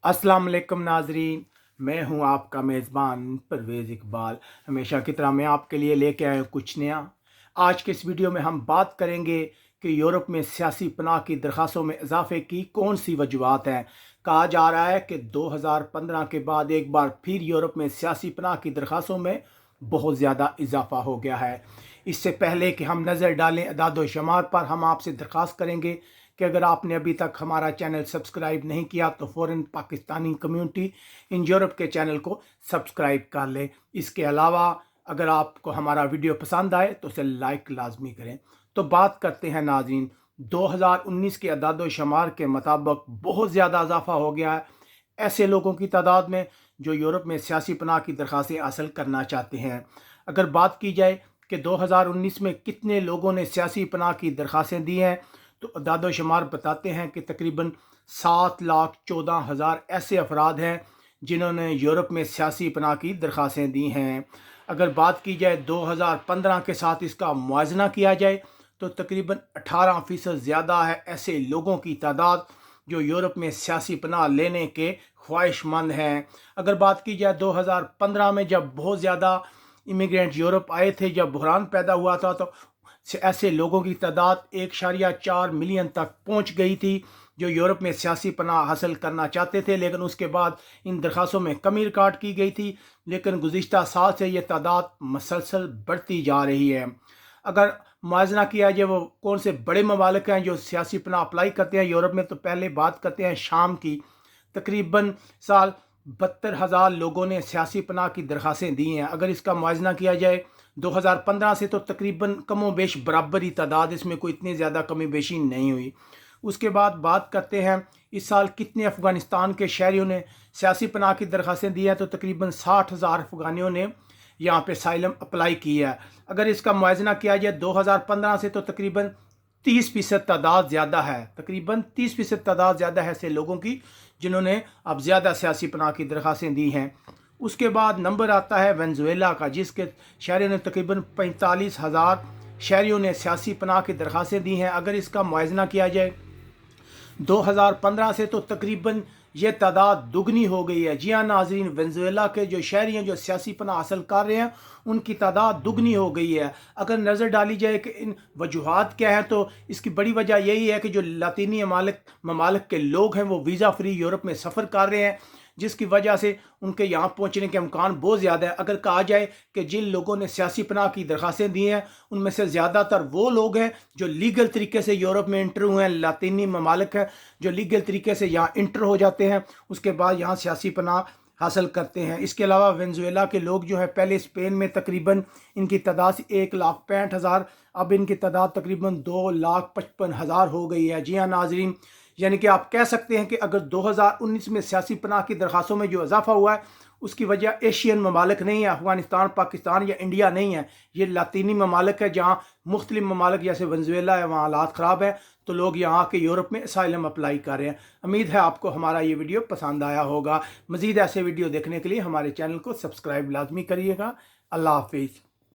अस्सलाम वालेकुम नाजरीन, मैं हूं आपका मेज़बान परवेज़ इकबाल। हमेशा की तरह मैं आपके लिए लेके आया हूं कुछ नया। आज के इस वीडियो में हम बात करेंगे कि यूरोप में सियासी पनाह की दरख्वास्तों में इजाफे की कौन सी वजूहत हैं। कहा जा रहा है कि 2015 के बाद एक बार फिर यूरोप में सियासी पनाह की दरख्वास्तों में बहुत ज़्यादा इजाफा हो गया है। इससे पहले कि हम नज़र डालें अदाद शुमार पर, हम आपसे दरख्वास्त करेंगे कि अगर आपने अभी तक हमारा चैनल सब्सक्राइब नहीं किया तो फ़ौरन पाकिस्तानी कम्युनिटी इन यूरोप के चैनल को सब्सक्राइब कर लें। इसके अलावा अगर आपको हमारा वीडियो पसंद आए तो उसे लाइक लाजमी करें। तो बात करते हैं नाज़रीन, 2019 के अदाद शुमार के मुताबिक बहुत ज़्यादा इजाफा हो गया है ऐसे लोगों की तादाद में जो यूरोप में सियासी पनाह की दरख्वास्तें हासिल करना चाहते हैं। अगर बात की जाए कि 2019 में कितने लोगों ने सियासी पनाह की दरख्वास्तें दी हैं तो अदाद शुमार बताते हैं कि तकरीबन 7,14,000 ऐसे अफराद हैं जिन्होंने यूरोप में सियासी पनाह की दरख्वास्तें दी हैं। अगर बात की जाए 2015 के साथ इसका मुआवजना किया जाए तो तकरीबन 18% ज़्यादा है ऐसे लोगों की तादाद जो यूरोप में सियासी पनाह लेने के ख्वाहिशमंद हैं। अगर बात की जाए 2015 में जब बहुत ज़्यादा इमिग्रेंट यूरोप आए थे, जब बहरान पैदा हुआ था, तो ऐसे लोगों की तादाद 1.4 मिलियन तक पहुंच गई थी जो यूरोप में सियासी पनाह हासिल करना चाहते थे। लेकिन उसके बाद इन दरख्वास्तों में कमी रिकॉर्ड की गई थी, लेकिन गुज़िश्ता साल से ये तादाद मसलसल बढ़ती जा रही है। अगर मुआवजना किया जाए वो कौन से बड़े ममालिक हैं जो सियासी पनाह अप्लाई करते हैं यूरोप में, तो पहले बात करते हैं शाम की। तकरीबन साल 72,000 लोगों ने सियासी पनाह की दरख्वास्तें दी हैं। अगर इसका मुआवजना किया जाए 2015 से तो तकरीबन कमो बेश बराबर ही तादाद, इसमें कोई इतनी ज़्यादा कमी बेशी नहीं हुई। उसके बाद बात करते हैं इस साल कितने अफ़गानिस्तान के शहरियों ने सियासी पनाह की दरख्वास्तें दी हैं, तो तकरीबन 60,000 अफ़गानियों ने यहाँ पे साइलम अप्लाई किया है। अगर इसका मुआवजना किया जाए 2015 से तो तकरीबन 30% तादाद ज़्यादा है, तकरीबन 30% तादाद ज़्यादा है ऐसे लोगों की जिन्होंने अब ज़्यादा सियासी पनाह की दरख्वास्तें दी हैं। उसके बाद नंबर आता है वेनेज़ुएला का, जिसके शहरियों ने तकरीबन 45,000 शहरियों ने सियासी पनाह की दरख्वास्तें दी हैं। अगर इसका मुआवजना किया जाए 2015 से तो तकरीबन ये तादाद दुगनी हो गई है। जी हाँ नाजरीन, वेनेज़ुएला के जो शहरी हैं जो सियासी पनाह हासिल कर रहे हैं उनकी तादाद दुगनी हो गई है। अगर नज़र डाली जाए कि इन वजूहात क्या हैं तो इसकी बड़ी वजह यही है कि जो लातीनी ममालिक के लोग हैं वो वीज़ा फ्री यूरोप में सफ़र कर रहे हैं, जिसकी वजह से उनके यहाँ पहुँचने के इम्कान बहुत ज़्यादा है। अगर कहा जाए कि जिन लोगों ने सियासी पनाह की दरख्वास्तें दी हैं उनमें से ज़्यादातर वो लोग हैं जो लीगल तरीके से यूरोप में इंटर हुए हैं, लातीनी ममालिक हैं जो लीगल तरीके से यहाँ इंटर हो जाते हैं, उसके बाद यहाँ सियासी पनाह हासिल करते हैं। इसके अलावा वेनेज़ुएला के लोग जो है पहले स्पेन में तकरीबन इनकी तादाद 1,65,000, अब इनकी तादाद तकरीबन 2,55,000 हो गई है। जी हाँ नाजरीन, यानी कि आप कह सकते हैं कि अगर 2019 में सियासी पनाह की दरख्वास्तों में जो इजाफा हुआ है उसकी वजह एशियन ममालिक नहीं है, अफ़गानिस्तान, पाकिस्तान या इंडिया नहीं है, ये लातीनी ममालिक है जहाँ मुख्तलिफ ममालिक जैसे वेनेज़ुएला है वहाँ हालात ख़राब है तो लोग यहाँ के यूरोप में असाइलम अप्लाई कर रहे हैं। उम्मीद है आपको हमारा ये वीडियो पसंद आया होगा। मज़ीद ऐसे वीडियो देखने के लिए हमारे चैनल को सब्सक्राइब लाजमी करिएगा। अल्लाह हाफिज़।